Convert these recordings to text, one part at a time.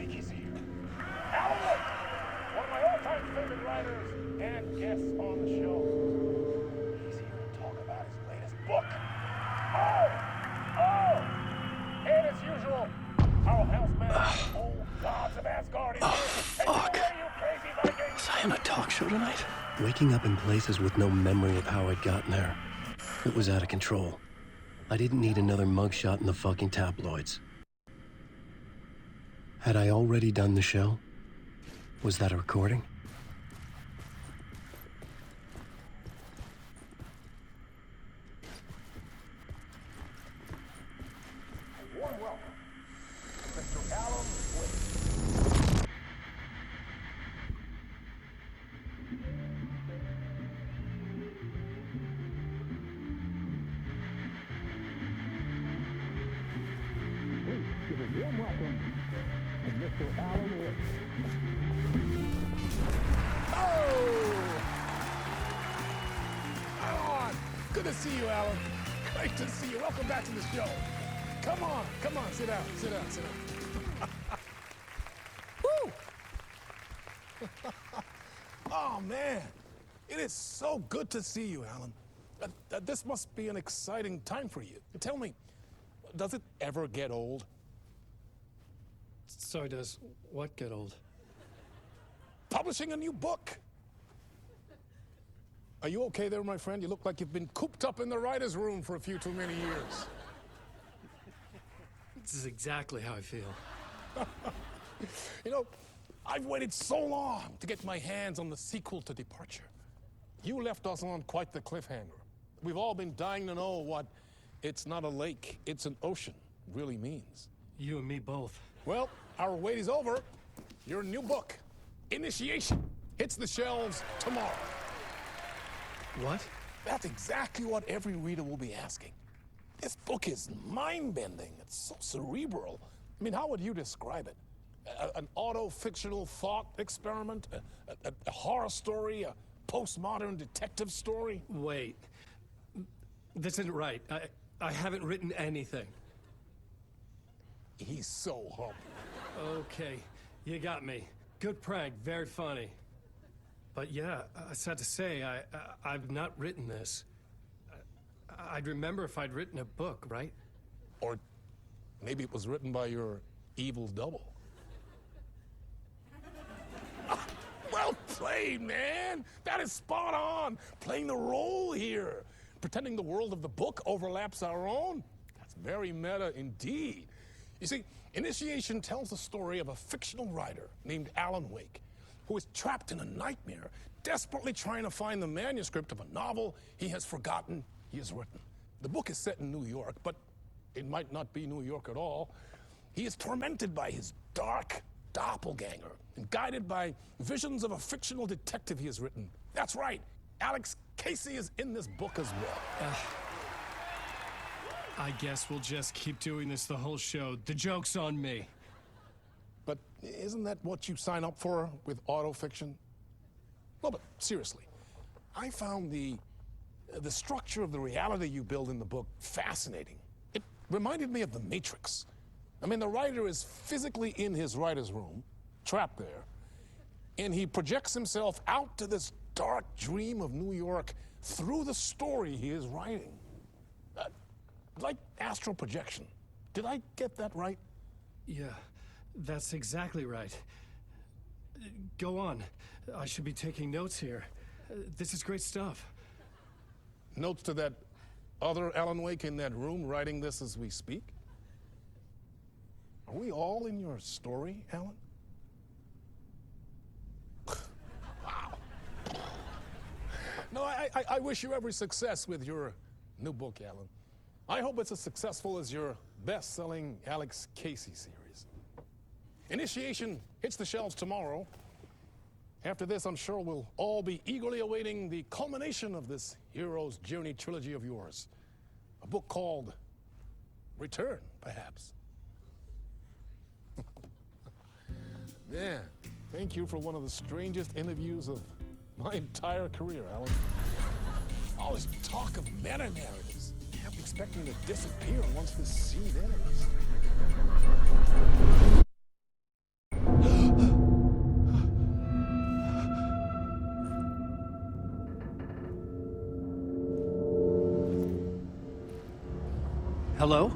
Wakey's here. Alan Wake, one of my all-time favorite writers and guests on the show. He's here to talk about his latest book. And as usual, our houseman, old gods of Asgard is here. Fuck. You crazy Vikings! Was I on a talk show tonight? Waking up in places with no memory of how I'd gotten there. It was out of control. I didn't need another mugshot in the fucking tabloids. Had I already done the show? Was that a recording? A warm welcome to Mr. Alan Wake. Give a warm welcome to Mr. Alan Wake. Alan! Good to see you, Alan. Great to see you. Welcome back to the show. Come on, sit down. Woo! Oh, man. It is so good to see you, Alan. This must be an exciting time for you. Tell me, does it ever get old? So does what get old? Publishing a new book. Are you okay there, my friend? You look like you've been cooped up in the writer's room for a few too many years. This is exactly how I feel. You know, I've waited so long to get my hands on the sequel to Departure. You left us on quite the cliffhanger. We've all been dying to know what "it's not a lake, it's an ocean" really means. You and me both. Well, our wait is over. Your new book, Initiation, hits the shelves tomorrow. What? That's exactly what every reader will be asking. This book is mind-bending. It's so cerebral. I mean, how would you describe it? An auto-fictional thought experiment? A horror story? A postmodern detective story? Wait. This isn't right. I haven't written anything. He's so humble. Okay, you got me. Good prank, very funny. But yeah, sad to say, I've not written this. I'd remember if I'd written a book, right? Or maybe it was written by your evil double. Well played, man. That is spot on. Playing the role here. Pretending the world of the book overlaps our own. That's very meta indeed. You see, Initiation tells the story of a fictional writer named Alan Wake, who is trapped in a nightmare, desperately trying to find the manuscript of a novel he has forgotten he has written. The book is set in New York, but it might not be New York at all. He is tormented by his dark doppelganger and guided by visions of a fictional detective he has written. That's right, Alex Casey is in this book as well. I guess we'll just keep doing this the whole show. The joke's on me. But isn't that what you sign up for with autofiction? No, but seriously, I found the structure of the reality you build in the book fascinating. It reminded me of The Matrix. I mean, the writer is physically in his writer's room, trapped there, and he projects himself out to this dark dream of New York through the story he is writing. Like astral projection. Did I get that right? Yeah, that's exactly right. Go on. I should be taking notes here. This is great stuff. Notes to that other Alan Wake in that room writing this as we speak? Are we all in your story, Alan? Wow. No, I wish you every success with your new book, Alan. I hope it's as successful as your best-selling Alex Casey series. Initiation hits the shelves tomorrow. After this, I'm sure we'll all be eagerly awaiting the culmination of this hero's journey trilogy of yours. A book called Return, perhaps. Man, thank you for one of the strangest interviews of my entire career, Alan. All this talk of meta-narratives. Kept expecting to disappear once this scene ends. Hello?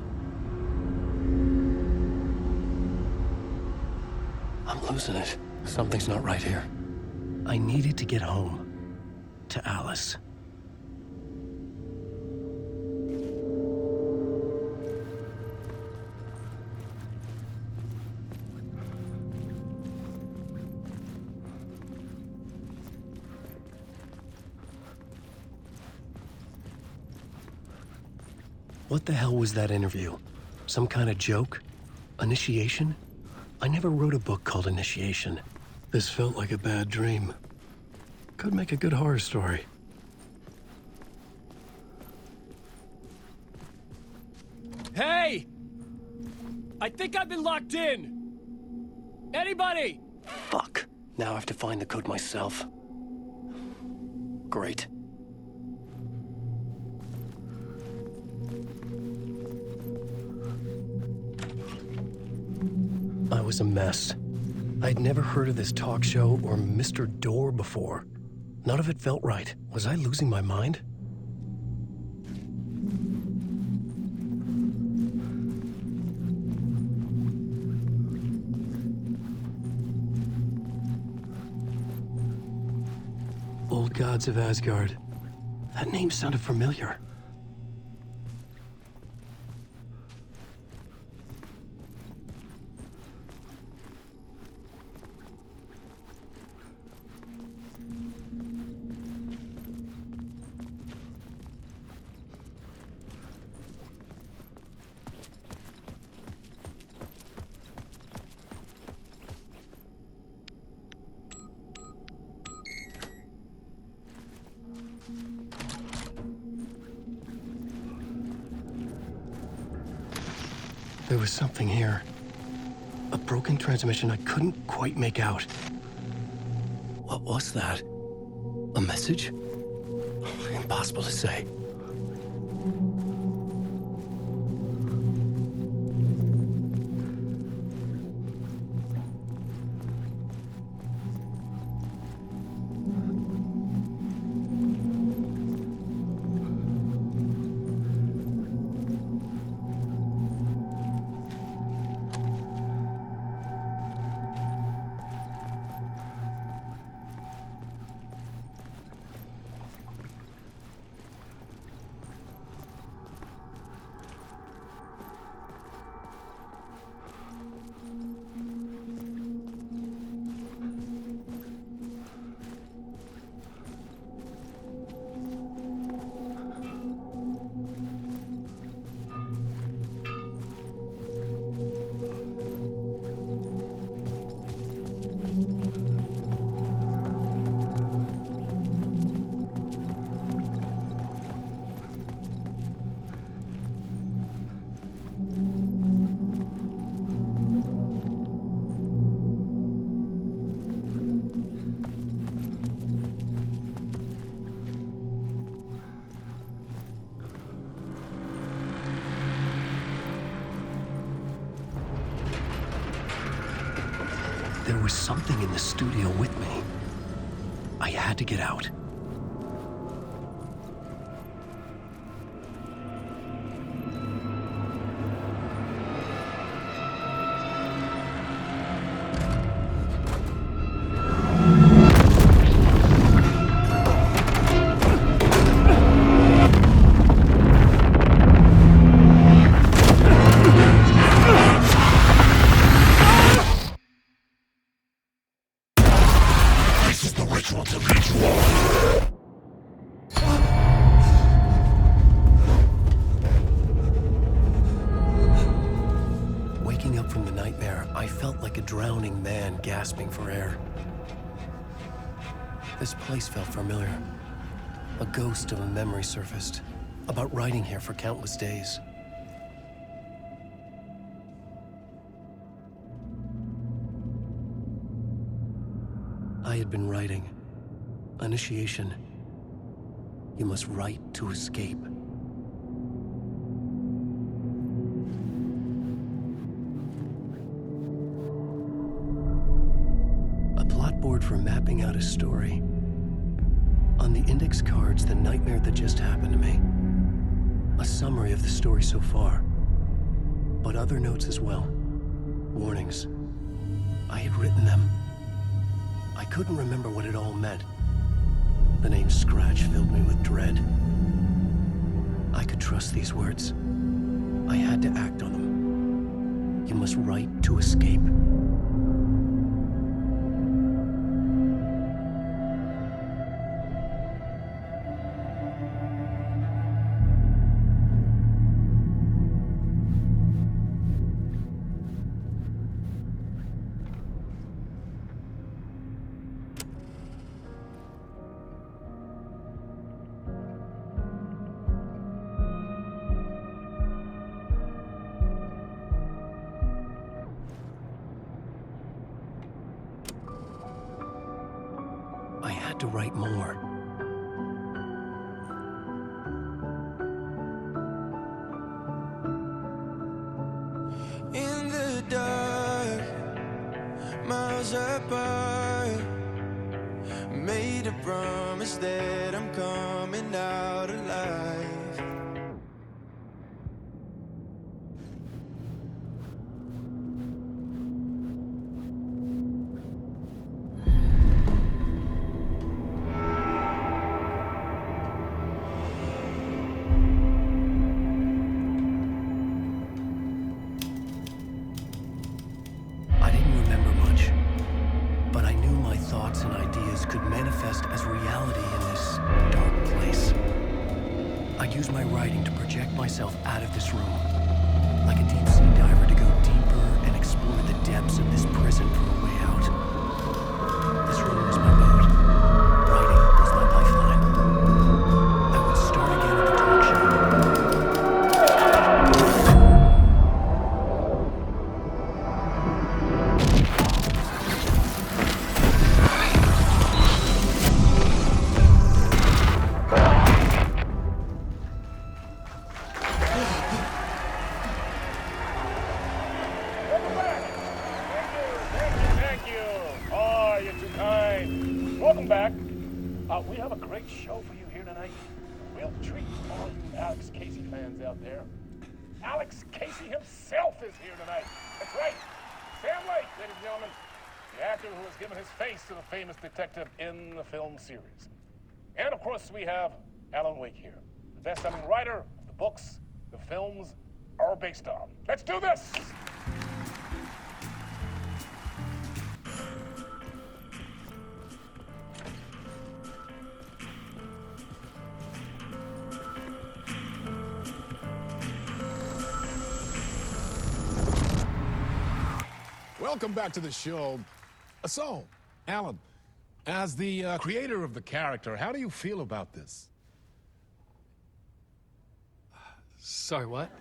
I'm losing it. Something's not right here. I needed to get home. To Alice. What the hell was that interview? Some kind of joke? Initiation? I never wrote a book called Initiation. This felt like a bad dream. Could make a good horror story. Hey! I think I've been locked in! Anybody? Fuck. Now I have to find the code myself. Great. I was a mess. I'd never heard of this talk show or Mr. Door before. None of it felt right. Was I losing my mind? Old Gods of Asgard. That name sounded familiar. There was something here. A broken transmission I couldn't quite make out. What was that? A message? Impossible to say. There was something in the studio with me. I had to get out. Waking up from the nightmare, I felt like a drowning man gasping for air. This place felt familiar. A ghost of a memory surfaced, about writing here for countless days. I had been writing. Initiation. You must write to escape. A plot board for mapping out a story. On the index cards, the nightmare that just happened to me. A summary of the story so far. but other notes as well. Warnings. I had written them. I couldn't remember what it all meant. The name Scratch filled me with dread. I could trust these words. I had to act on them. You must write to escape. I had to write more. In the dark, miles apart, made a promise that I'm coming out alive. I didn't remember much, but I knew my thoughts and ideas could manifest as reality in this dark place. I'd use my writing to project myself out of this room, like a deep-sea diver to go deeper and explore the depths of this prison for a way out. This room was my boat. Writing was my lifeline. I would start again at the talk show. Thank you. Oh, you're too kind. Welcome back. We have a great show for you here tonight. Real treat for all you Alex Casey fans out there. Alex Casey himself is here tonight. That's right. Sam Lake, ladies and gentlemen. The actor who has given his face to the famous detective in the film series. And of course, we have Alan Wake here, the best-selling writer of the books the films are based on. Let's do this! Welcome back to the show. So, Alan, as the creator of the character, how do you feel about this? Sorry, what?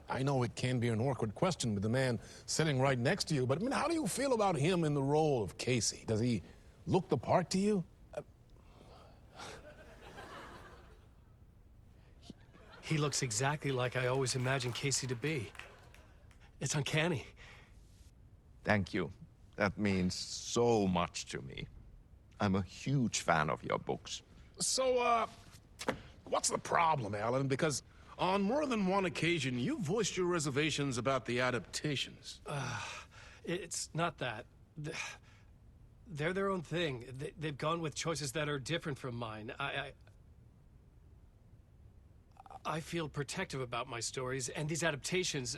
I know it can be an awkward question with the man sitting right next to you, but I mean, how do you feel about him in the role of Casey? Does he look the part to you? He looks exactly like I always imagined Casey to be. It's uncanny. Thank you. That means so much to me. I'm a huge fan of your books. So, what's the problem, Alan? Because on more than one occasion, you voiced your reservations about the adaptations. It's not that. They're their own thing. They've gone with choices that are different from mine. I feel protective about my stories, and these adaptations...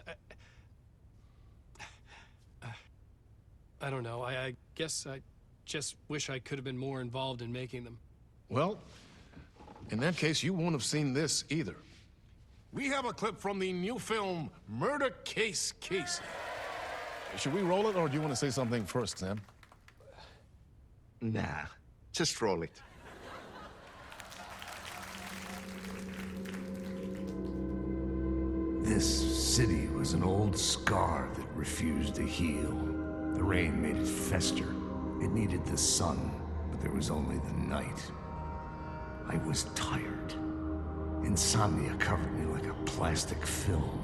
I don't know. I guess I just wish I could have been more involved in making them. Well, in that case, you won't have seen this either. We have a clip from the new film, Murder Case Casey. Should we roll it, or do you want to say something first, Sam? Nah, just roll it. This city was an old scar that refused to heal. The rain made it fester. It needed the sun, but there was only the night. I was tired. Insomnia covered me like a plastic film.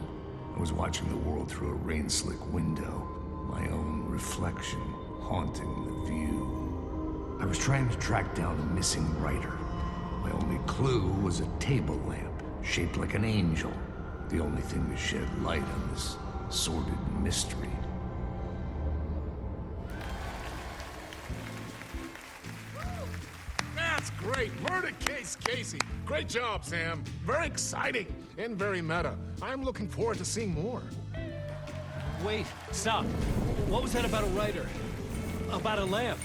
I was watching the world through a rain-slick window, my own reflection haunting the view. I was trying to track down a missing writer. My only clue was a table lamp, shaped like an angel. The only thing to shed light on this sordid mystery. That's great. Murder case, Casey. Great job, Sam. Very exciting and very meta. I'm looking forward to seeing more. Wait, stop. What was that about a writer? About a lamp?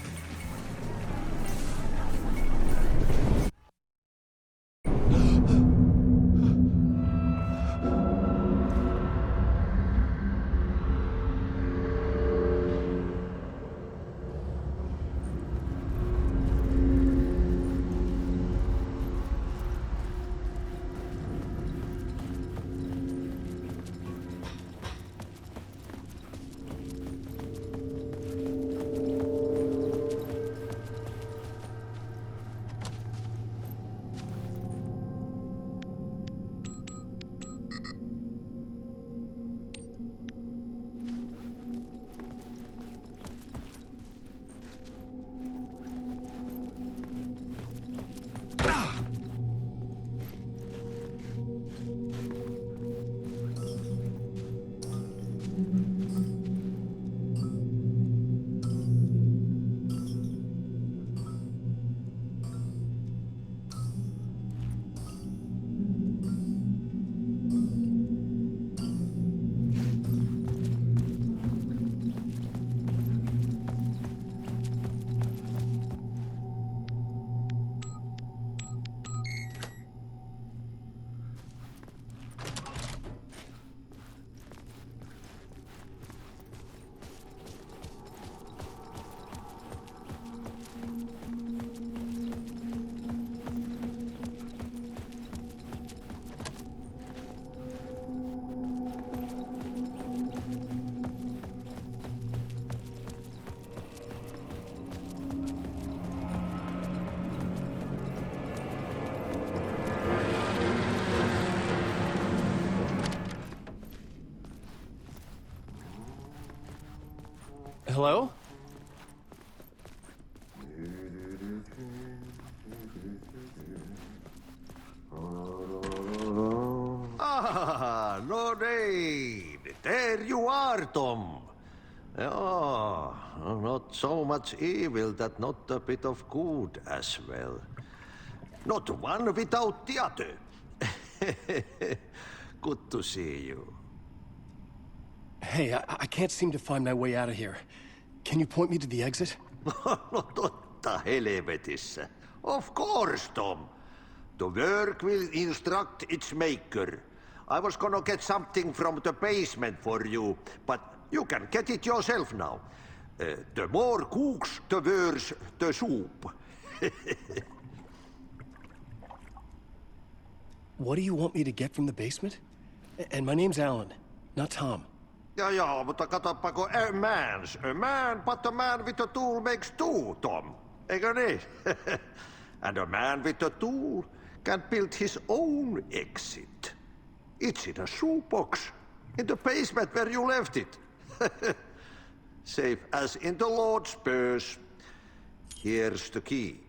Hello? Ah, no need. There you are, Tom. Oh, not so much evil that not a bit of good as well. Not one without the other. Good to see you. Hey, I can't seem to find my way out of here. Can you point me to the exit? No totta helvetissä. Of course, Tom. The work will instruct its maker. I was gonna get something from the basement for you, but you can get it yourself now. The more cooks, the worse the soup. What do you want me to get from the basement? And my name's Alan, not Tom. Ja, mutta katsopako a man, but a man with a tool makes two, Tom. Eikö niin? And a man with a tool can build his own exit. It's in a shoebox, in the basement where you left it. Safe as in the Lord's purse. Here's the key.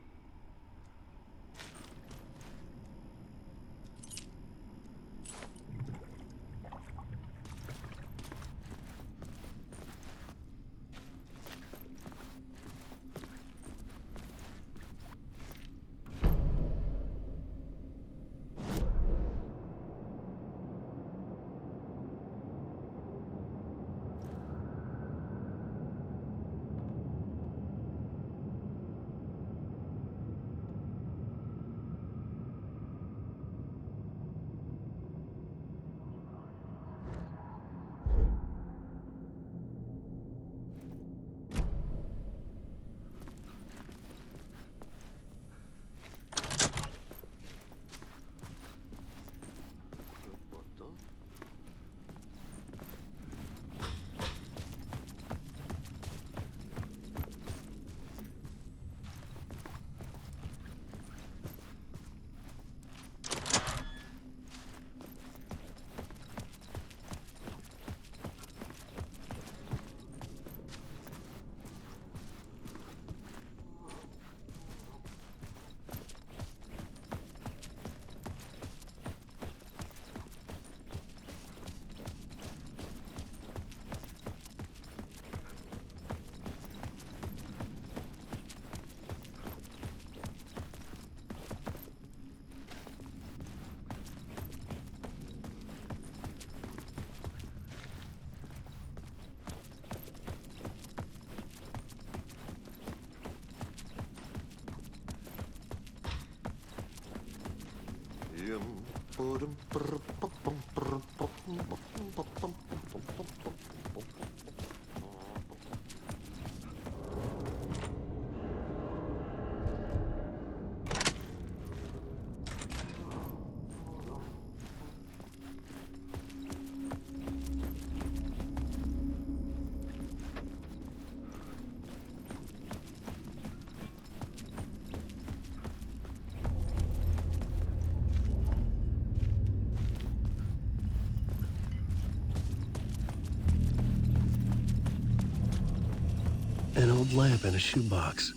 An old lamp in a shoebox.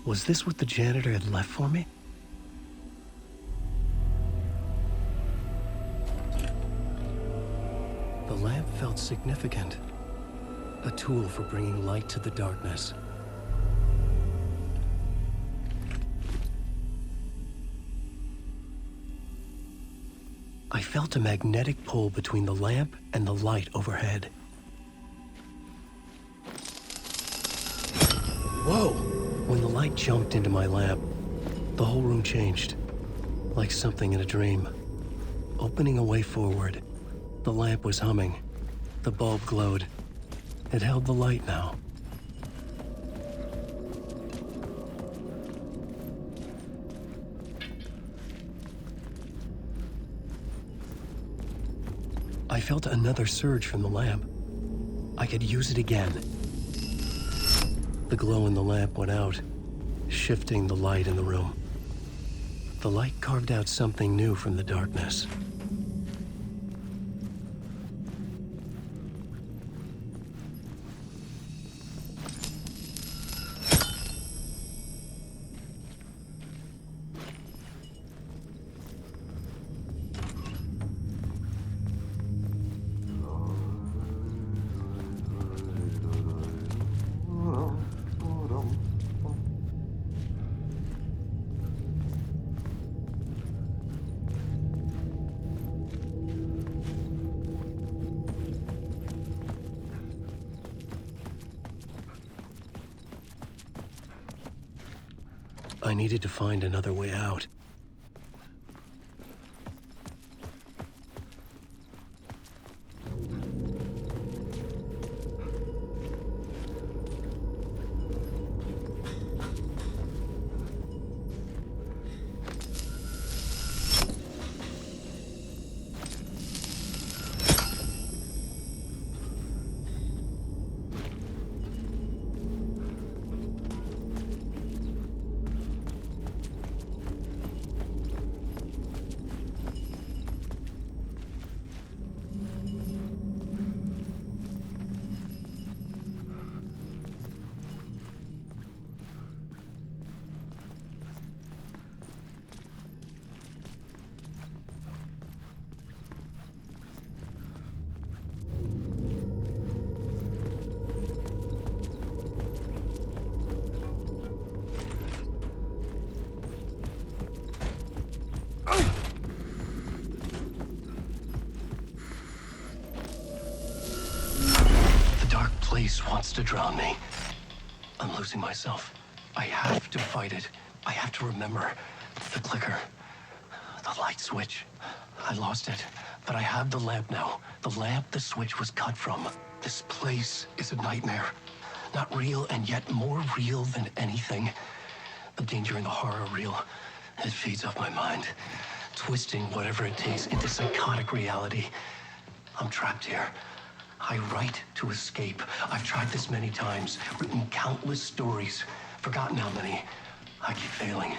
Was this what the janitor had left for me? The lamp felt significant. A tool for bringing light to the darkness. I felt a magnetic pull between the lamp and the light overhead. Whoa! When the light jumped into my lamp, the whole room changed, like something in a dream. Opening a way forward, the lamp was humming. The bulb glowed. It held the light now. I felt another surge from the lamp. I could use it again. The glow in the lamp went out, shifting the light in the room. The light carved out something new from the darkness. I needed to find another way out. Place wants to drown me. I'm losing myself. I have to fight it. I have to remember. The clicker. The light switch. I lost it. But I have the lamp now. The lamp the switch was cut from. This place is a nightmare. Not real, and yet more real than anything. The danger and the horror are real. It feeds off my mind. Twisting whatever it takes into psychotic reality. I'm trapped here. I write to escape. I've tried this many times, written countless stories, forgotten how many. I keep failing,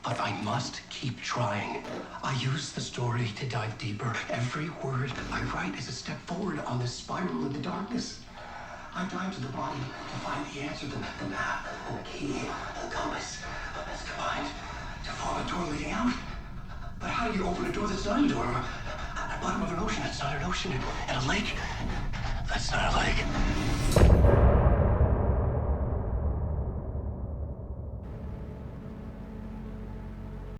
but I must keep trying. I use the story to dive deeper. Every word I write is a step forward on this spiral of the darkness. I dive to the body to find the answer, the map, and the key, and the compass. It's combined to form a door leading out. But how do you open a door that's not a door? At the bottom of an ocean, that's not an ocean. And a lake, that's not a lake.